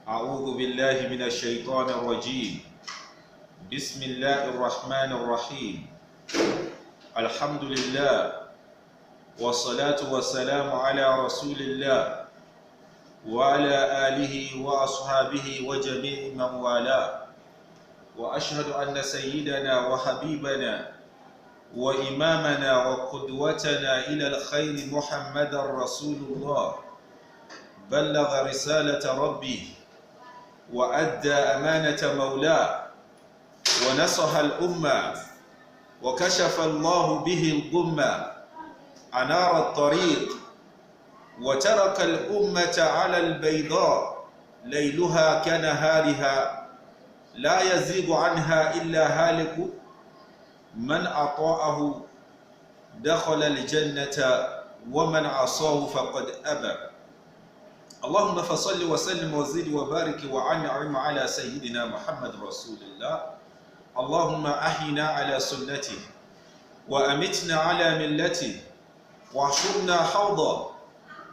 أعوذ بالله من الشيطان الرجيم. بسم الله الرحمن الرحيم. الحمد لله والصلاة والسلام على رسول الله وعلى آله وأصحابه وجميع من والاه، وأشهد أن سيدنا وحبيبنا وإمامنا وقدوتنا إلى الخير محمد رسول الله بلغ رسالة ربه وأدى أمانة مولاه ونصح الأمة وكشف الله به الغمة، أنار الطريق وترك الأمة على البيضاء ليلها كنهارها لا يزيغ عنها إلا هالك، من أطاعه دخل الجنة ومن عصاه فقد أبى. اللهم فصل وسلم وزد وبارك وأنعم على سيدنا محمد رسول الله. اللهم أحينا على سنته وأمتنا على ملته واحشرنا حوضه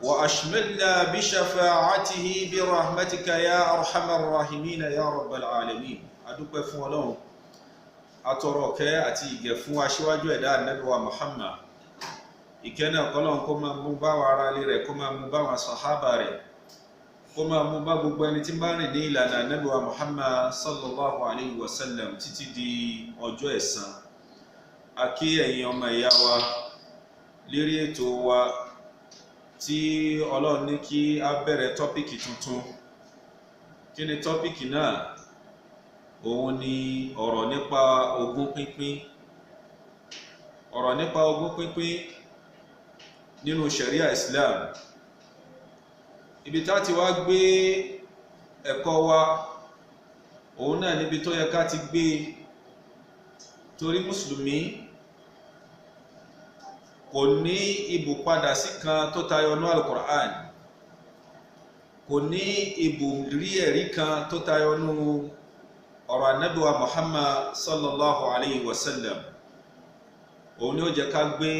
وأشملنا بشفاعته برحمتك يا أرحم الراحمين يا رب العالمين. adúpẹ́ fún Ọlọ́run, atọrọ ìkẹ́ àti ìgẹ̀ fún aṣíwájú ẹ̀dá Ànábì wa Muhammad. Ìkẹ́ náà k'Ọlọ́run kó máa mú bá wa ará ilé rẹ̀, kó máa mú bá wa sàhábà rẹ̀, kó máa mú bá gbogbo ẹni tí bá rìn ní ìlànà Ànábì wa Muhammad sallallahu alayhi wa sallam títí di ọjọ́ ẹ̀san. A kí ẹ̀yin ọmọ ìyá wa lérí ètò wa tí Ọlọ́run ní kí a bẹ̀rẹ̀ tọ́pìkì tuntun. Kí ni tọ́pìkì náà? Òun ni ọ̀rọ̀ nípa ogún pínpín. Ọ̀rọ̀ nípa ogún pínpín nínú Sharia Islam. Ibi tá ti wá gbé ẹ̀kọ́ wa, òun náà níbi tó yẹ ká ti gbé, torí Mùsùlùmí kò ní ibùpadà sí kan tó tayọ nú Al-Qur'an, kò ní ibùrí ẹ̀rí kan tó tayọ nú ọ̀rọ̀ Ànábì wa Muhammad sallallahu alayhi wa sallam. Òun ni ó jẹ́ ká gbé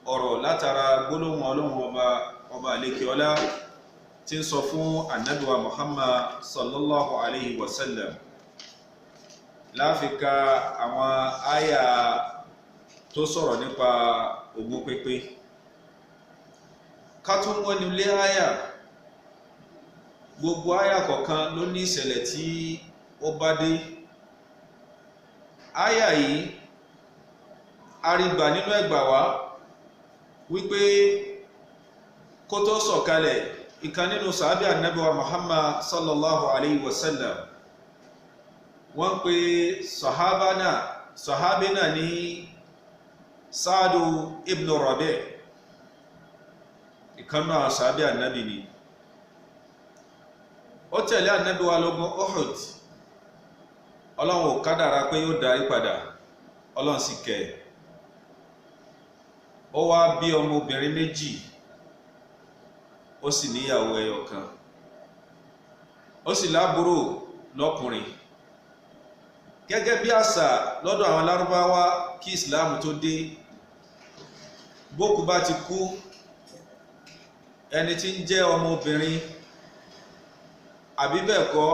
ọ̀rọ̀ látara gbólóhùn Ọlọ́run ọba àlékiọlá tí ń sọ fún Ànábì wa Muhammad sallallahu alayhi wa sallam. Láfíkà àwọn àyà tó sọ̀rọ̀ nípa ogún pínpín. Ká tún wọ́n nílé àyà, gbogbo àyà kọ̀ọ̀kan ló ní ìṣẹ̀lẹ̀ tí ó bá dé. Àyà yìí a rí gbà nínú ẹgbà wá wípé kó tó sọ̀kalẹ̀, ìkan nínú sàhábí Ànábì wa Muhammad sallallahu alayhi wa sallam, wọ́n pè sàhábí náà ní Sa'du ibn Rabi', ìkan náà sàhábí Ànábì ni. Ó tẹ̀lé Ànábì wa lógun Uhud. Ọlọ́run ò kádàrá pé yóò darí padà, Ọlọ́run sì kẹ́. Ó wá bí ọmọbìnrin méjì, ó sì níyàwó ẹyọ kan, ó sì lábúrò lọ́kùnrin. Gẹ́gẹ́ bí àṣà lọ́dọ̀ àwọn Lárúbáwá kí Ìsìláàmù tó dé, bókú bá ti kú, ẹni tí ń jẹ́ ọmọbìnrin àbí bẹ́ẹ̀ kọ́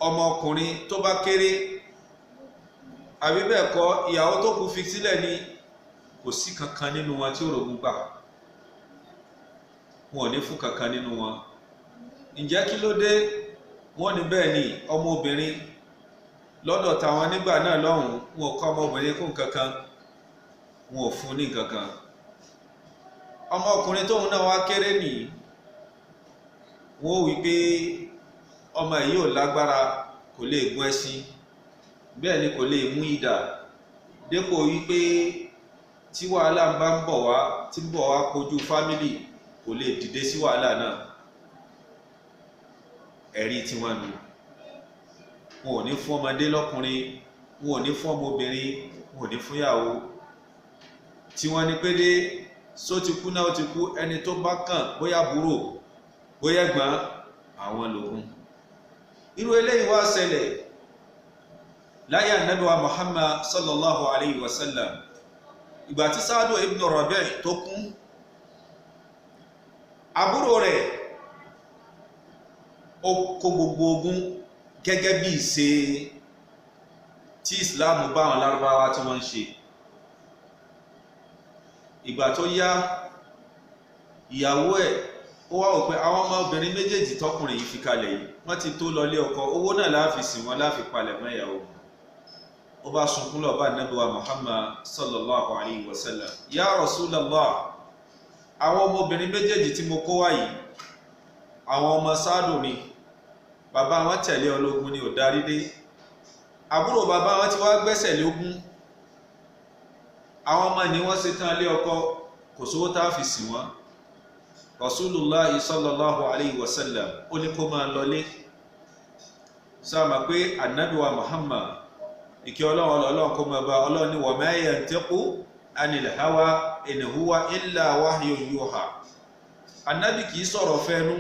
ọmọkùnrin tó bá kéré, àbí bẹ́ẹ̀ kọ́ ìyàwó tó kú fi sílẹ̀ ni, kò sí kankan nínú wọn tí ó rògùn gbà. Wọn ò ní fún kankan nínú wọn. Ǹjẹ́ kí ló dé? Wọ́n ní bẹ́ẹ̀ ni ọmọbìnrin lọ́dọ̀ tàwọn nígbà náà lọ́hùn, wọn ò kọ́ ọmọbìnrin kún kankan, wọn ò fún ní kankan. Ọmọkùnrin tóun náà wá kéré nìyí, wọ́n wí pé ọmọ yìí ò lágbára, kò lè gún ẹṣin, bẹ́ẹ̀ ni kò lè mú idà, dépò wípé tí wàhálà bá ń bọ̀ wá kojú fámílì, kò lè dìde sí wàhálà náà. Ẹ̀rí tí wọ́n nù. Wọn ò ní fún ọmọdé lọ́kùnrin, wọn ò ní fún ọmọbìnrin, wọn ò ní fún ìyàwó. Tí wọ́n ní pé dé só ti kú náà, ó ti kú, ẹni tó bá kàn bóyá àbúrò bóyá ẹ̀gbọ́n, àwọn lógún. Irú eléyìí wá ṣẹlẹ̀ láyé Ànábì wa Muhammad sallallahu alayhi wa sallam. Ìgbà tí Sa'du ibn Rabi' tó kú, àbúrò rẹ̀ ó kó gbogbo ogun gẹ́gẹ́ bí ìṣe tí Islam bá àwọn Lárúbáwá tí wọ́n ń ṣe. Ìgbà tó yá ìyàwó ẹ̀ ó wá wò pé àwọn ọmọbìnrin méjèèjì tọkùnrin yìí fi kalẹ̀ yìí wọ́n ti tó lọlé ọkọ, owó náà láàfi sìn wọ́n láàfi palẹ̀ mọ́ ìyàwó. Ó bá sunkún lọ bá Ànábì wa Muhammad sallallahu alayhi wa sallam, ya Rasulallah, àwọn ọmọbìnrin méjèèjì tí mo kó wá yìí àwọn ọmọ Sáàdù ni, bàbá wọn tẹ̀lé ológun ni ò darí dé, àbúrò bàbá wọn ti wá gbẹ́sẹ̀ lógún, àwọn ọmọ ni wọ́n ṣe tán lé ọkọ, kò sówó tá fi sìn wọ́n. Rasulullah sallallahu alayhi wa sallam ó ní kó máa lọlé. Sáàmà pé Ànábì wa Muhammad ìkẹ́ ọlọ́run kó máa bá Ọlọ́run ní wa ma yantiqu anil hawa in huwa illa wahyun yuha. Ànábì kìí sọ̀rọ̀ fẹ́nu,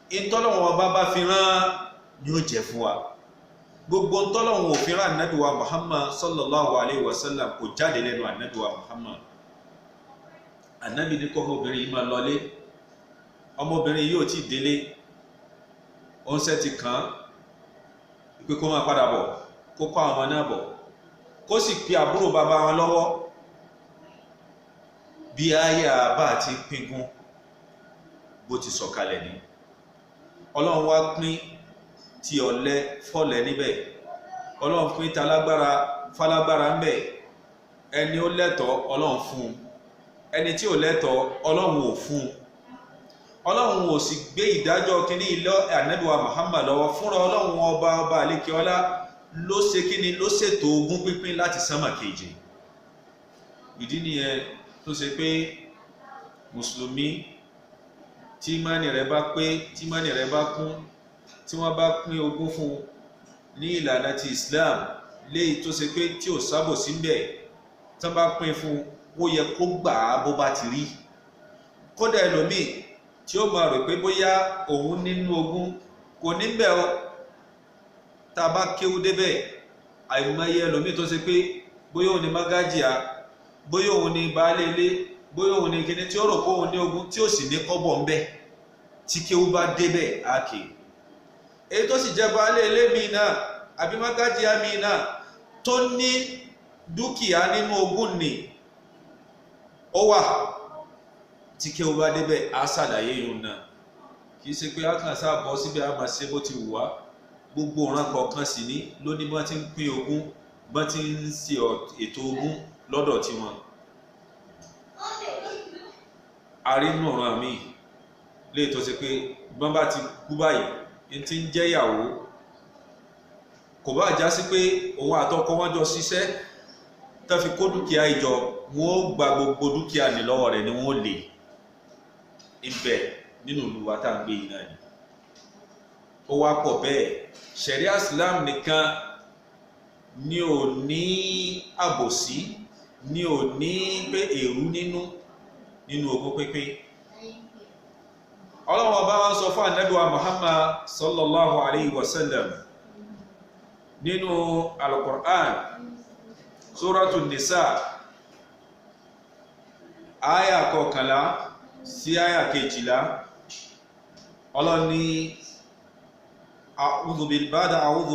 ìtọ́lọ́wọ̀n bá fi rán ni ó jẹ́ fún wa. Gbogbo ìtọ́lọ́wọ̀n ò fi rán Ànábì wa Muhammad sallallahu alayhi wa sallam kò jáde lẹ́nu Ànábì wa Muhammad. Ànábì ní kọ́ ọmọbìnrin yìí máa lọlé, ọmọbìnrin yóò tí délé, ó ń sẹ́ ti kàn án pé kó máa padà bọ̀, kó kọ́ àwọn ọmọ náà bọ̀, kó sì pe àbúrò bàbá wọn lọ́wọ́. Bí àyà bá ti pínkún bó ti sọ̀kalẹ̀ ní, Ọlọ́run wá pín ti ọ̀lẹ fọ́lẹ̀ níbẹ̀, Ọlọ́run pín talágbára fálágbára ń bẹ̀, ẹni ó lẹ́tọ̀ọ́ Ọlọ́run fún un, ẹni tí ò lẹ́tọ̀ọ́ Ọlọ́run ò fún un. Ọlọ́run ò sì gbé ìdájọ́ kíní ilọ́ Ànábì wa Muhammad lọ́wọ́, fúnra Ọlọ́run ọba àlékiọlá ló ṣe kíní, ló ṣètò ogún pínpín láti sánmà keje. Ìdí nìyẹn tó ṣe pé mùsùlùmí tí ìmánì rẹ̀ bá pé, tí ìmánì rẹ̀ bá kún, tí wọ́n bá pín ogún fún ní ìlànà ti Islam léyìí tó ṣe pé tí ò sábò síbẹ̀, tí wọ́n bá pín fún ó yẹ kó gbà á bó bá ti rí. Kódà ẹlòmíì tí ó máa rò pé bóyá òun nínú ogún kò ní bẹ̀ ọ́, tá a bá kéwú débẹ̀ àìmọye ẹlòmíì tó ṣe pé bóyá òun ni mágájìá, bóyá òun ni baálé ilé, bóyá òun ni kíní tí ó rò pé òun ní ogún tí ó sì ní kọ́bọ̀ ń bẹ, tí kéwú bá débẹ̀ ákè. Èyí tó sì jẹ́ baálé ilé mi náà àbí mágájìá mi náà tó ní dúkìá nínú ogún ni ó wà, tí kéwú bá débẹ̀ á ṣàlàyé yìí náà. Kìí ṣe pé ákàn sáà bọ́ síbẹ̀ á máa ṣe bó ti wù wá. Gbogbo ọ̀ràn kọ̀ọ̀kan sì ní ló ní bọ́n ti ń pín ogún, bọ́n ti ń ṣe ètò ogún lọ́dọ̀ tiwọn. Arínú ọ̀ràn mi lè tó ṣe pé bọ́n bá ti kú báyìí ní ti ń jẹ́ ìyàwó, kò bá já sí pé òun àtọkọ wọn jọ ṣiṣẹ́ tó fi kó dúkìá ìjọ, wọn ó gba gbogbo dúkìá ní lọ́wọ́ rẹ̀ ni wọ́n lè ibẹ̀ nínú ìlú wa tá à ń gbé yìí náà ni. Ó wá pọ̀ bẹ́ẹ̀, ṣẹ̀ríà Islam nìkan ni ò ní àbòsí, ni ò ní pé èrú nínú ogún pínpín. Ọlọ́run ọba wọn sọ fún Ànábì wa Muhammad sallallahu alayhi wa sallam nínú Al-Qur'an Suratul Nisa aya 11 sí aya 12. Ọlọ́run ní a'udhu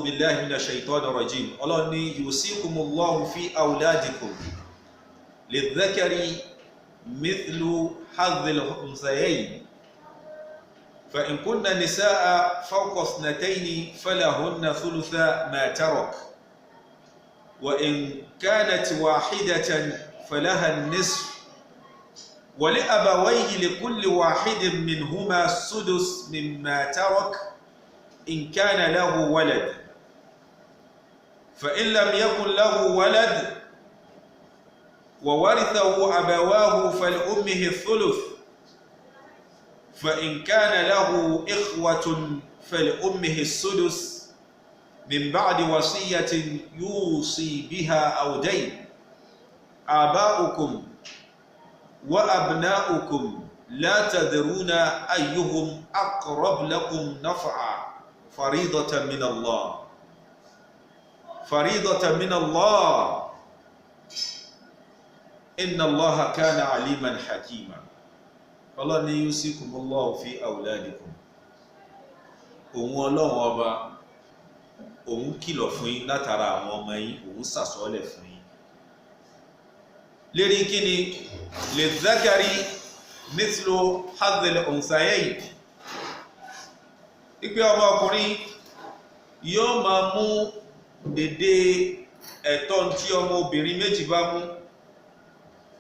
billahi minash shaitanir rajim. Ọlọ́run ní yusikumullahu fi awladikum lidhakari mithlu hadhil unthayayn fa in kunna nisaa fawqa ithnatayn falahunna thulutha ma tarak wa in kanat wahidatan falaha an-nisf wa li abawayhi likulli wahidin minhuma as-sudus mimma tarak in kana lahu walad fa in lam yakun lahu walad وورثه أبواه فلأمه الثلث فإن كان له إخوة فلأمه السدس من بعد وصية يوصي بها أو دين آباؤكم وأبناؤكم لا تدرون أيهم أقرب لكم نفعا فريضة من الله فريضة من الله inna Allaha kana aliman hakima. Allah ni yusikumullahu fi awladikum. òun Ọlọ́run ọba òun kìlọ̀ fún yín látara àwọn ọmọ yín, òun sàsọ́ọ́lẹ̀ fún yín lérí kíni lidhakari mithlu hadhil unthayayn, ipe ọmọ ọkùnrin yóò máa mú dédé ẹ̀tọ́ tí ọmọ obìnrin méjì bá mú.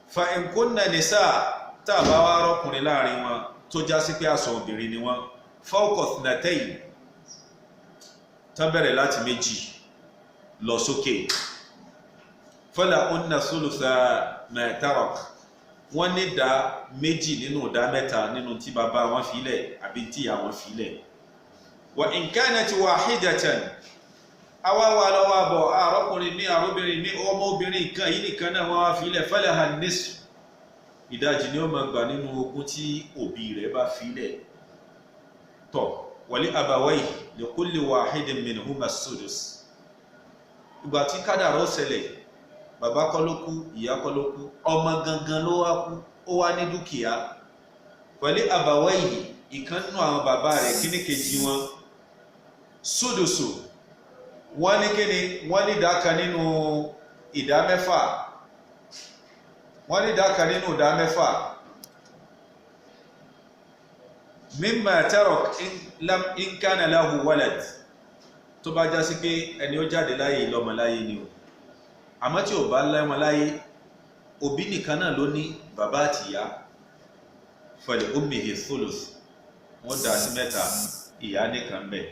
Fa in kunna nisa, tá a bá wá rọ́kùnrin láàrin wọn tó já sí pé àsọ obìnrin ni wọ́n, fawqa ithnatayn, tán bẹ̀rẹ̀ láti méjì lọ sókè, falahunna thulutha ma tarak, wọ́n ní ìdá méjì nínú ìdá mẹ́ta nínú tí bàbá wọn filẹ̀ àbí tí ìyá wọn filẹ̀. Wa in kanat wahidatan, àwa wà lọ́wọ́ àbọ̀ àrọ́kùnrin ní àrọ́bìnrin ní ọmọ obìnrin kan yìí nìkan náà wọ́n wá filẹ̀, falaha nisf, ìdajì ni ó máa gbà nínú ogún tí òbí rẹ̀ bá filẹ̀. Tọ́ wali abawayhi li kulli wahidin minhuma as-sudus. Ìgbà tí kádàrá ó ṣẹlẹ̀, bàbá kọ́ ló kú, ìyá kọ́ ló kú, ọmọ gangan ló wá kú, ó wá ní dúkìá. Wali abawayhi, ìkan nínú àwọn bàbá rẹ̀ kíní kejì wọn, sudusu, wọ́n ní kíni, wọ́n ní ìdá kan nínú ìdá mẹ́fà, wọ́n ní ìdá kan nínú ìdá mẹ́fà. Mimma tarak in kana lahu walad, tó bá já sí pé ẹni ó jáde láyé lọ́mọ láyé ni o, àmọ́ tí ò bá lọ́mọ láyé, òbí nìkan náà ló ní, bàbá àti ìyá, fali ummihi thuluth, wọ́n dá sí mẹ́ta, ìyá nìkan bẹ̀.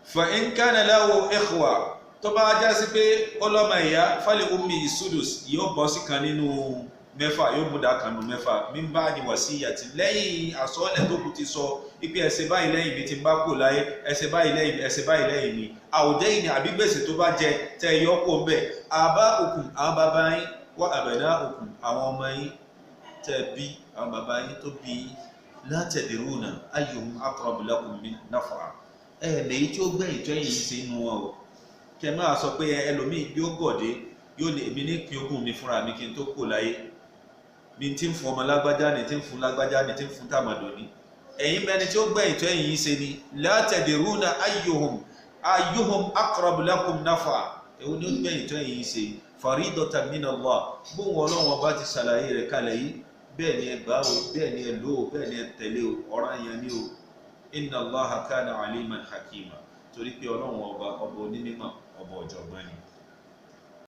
Fa in kana lahu ikhwa, tó bá já sí pé ọlọ́mọ ìyá, fali ummihi sudus, yóò bọ́ sí kan nínú mẹ́fà, yóò mú dá kan nínú mẹ́fà, min ba'di wasiyyati, lẹ́yìn àsọ́ọ́lẹ̀ tó kù ti sọ ipe ẹsẹ̀ báyìí lẹ́yìn mi ti bá kú láyé, ẹsẹ̀ báyìí lẹ́yìn mi, àwùjẹ́ ìní àbí gbèsè tó bá jẹ tẹ yọkó bẹ́ẹ̀, aba'ukum, àwọn bàbá yín, wa abna'ukum, àwọn ọmọ yín tẹ bí, àwọn bàbá yín tó bí, la tadruna ayyuhum aqrabu lakum min naf'a, lèyí tí ó gbẹ̀yìn tó yìí sí inú wọn o. Kẹ máa sọ pé ẹlòmíì bí ó gọ̀dé yóò lè èmi ní pín ogún mi fúnra mi kí n tó kú láyé, mi tí ń fún ọmọ lágbájá ni, tí ń fún lágbájá ni, tí ń fún tàmàdò ni. Ẹ̀yin mẹ́ni tí ó gbẹ̀yìn tó ẹ̀yìn yìí ṣe ni, la tadruna ayyuhum aqrabu lakum naf'a, èwo ni ó gbẹ̀yìn tó ẹ̀yìn yìí ṣe, faridatan min Allah, bóun Ọlọ́run ọba ti ṣàlàyé rẹ̀ kalẹ̀ yìí, bẹ́ẹ̀ ni ẹ gbà o, bẹ́ẹ̀ ni ẹ lò ó, bẹ́ẹ̀ ni ẹ tẹ̀lé o, ọ̀ranyàn ni o. Inna Allaha kana aliman hakima, torí pé Ọlọ́run ọba onímọ̀, ọba ọ̀jọ̀gbọ́n ni.